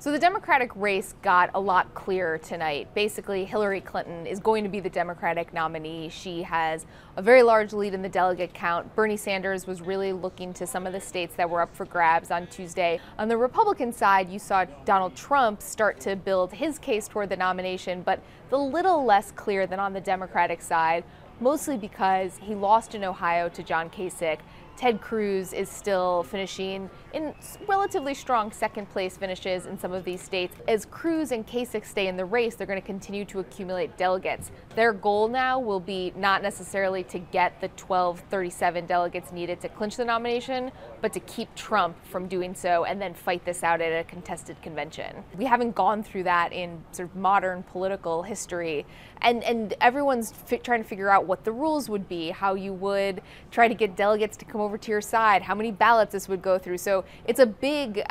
So the Democratic race got a lot clearer tonight. Basically, Hillary Clinton is going to be the Democratic nominee. She has a very large lead in the delegate count. Bernie Sanders was really looking to some of the states that were up for grabs on Tuesday. On the Republican side, you saw Donald Trump start to build his case toward the nomination, but a little less clear than on the Democratic side, mostly because he lost in Ohio to John Kasich. Ted Cruz is still finishing in relatively strong second place finishes in some of these states. As Cruz and Kasich stay in the race, they're going to continue to accumulate delegates. Their goal now will be not necessarily to get the 1237 delegates needed to clinch the nomination, but to keep Trump from doing so and then fight this out at a contested convention. We haven't gone through that in sort of modern political history, and everyone's trying to figure out what the rules would be, how you would try to get delegates to come over to your side, how many ballots this would go through. So it's a big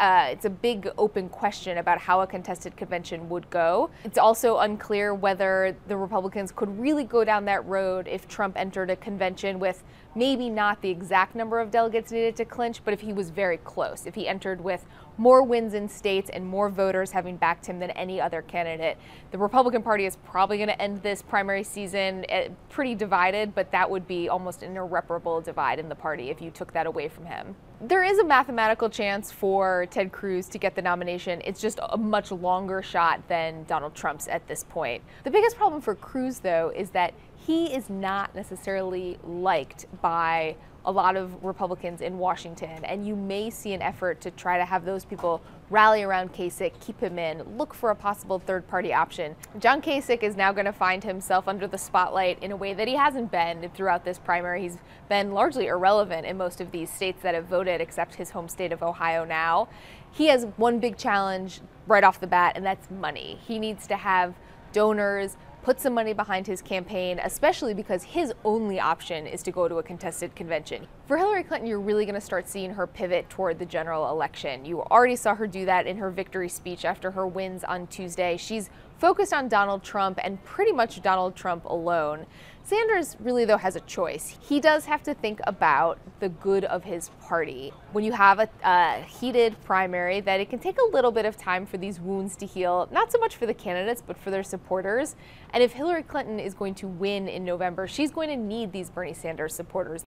open question about how a contested convention would go. It's also unclear whether the Republicans could really go down that road if Trump entered a convention with maybe not the exact number of delegates needed to clinch, but if he was very close, if he entered with more wins in states and more voters having backed him than any other candidate. The Republican Party is probably going to end this primary season pretty divided, but that would be almost an irreparable divide in the party if you took that away from him. There is a mathematical chance for Ted Cruz to get the nomination. It's just a much longer shot than Donald Trump's at this point. The biggest problem for Cruz, though, is that he is not necessarily liked by a lot of Republicans in Washington, and you may see an effort to try to have those people rally around Kasich, keep him in, look for a possible third-party option. John Kasich is now going to find himself under the spotlight in a way that he hasn't been throughout this primary. He's been largely irrelevant in most of these states that have voted, except his home state of Ohio now. He has one big challenge right off the bat, and that's money. He needs to have donors put some money behind his campaign, especially because his only option is to go to a contested convention. For Hillary Clinton, you're really going to start seeing her pivot toward the general election. You already saw her do that in her victory speech after her wins on Tuesday. She's focused on Donald Trump and pretty much Donald Trump alone. Sanders really, though, has a choice. He does have to think about the good of his party. When you have a heated primary, that it can take a little bit of time for these wounds to heal, not so much for the candidates, but for their supporters. And if Hillary Clinton is going to win in November, she's going to need these Bernie Sanders supporters.